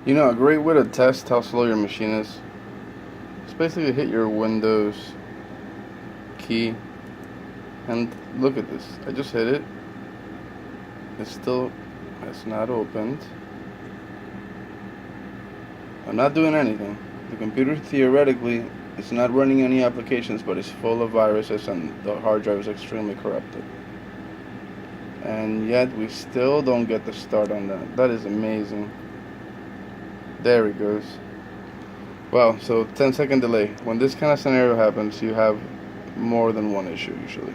You know, a great way to test how slow your machine is basically hit your Windows key and look at this. I just hit it. It's not opened. I'm not doing anything. The computer theoretically is not running any applications, but it's full of viruses and the hard drive is extremely corrupted. And yet we still don't get the start on that. That is amazing. There it goes. Well, so 10-second delay. When this kind of scenario happens, you have more than one issue usually.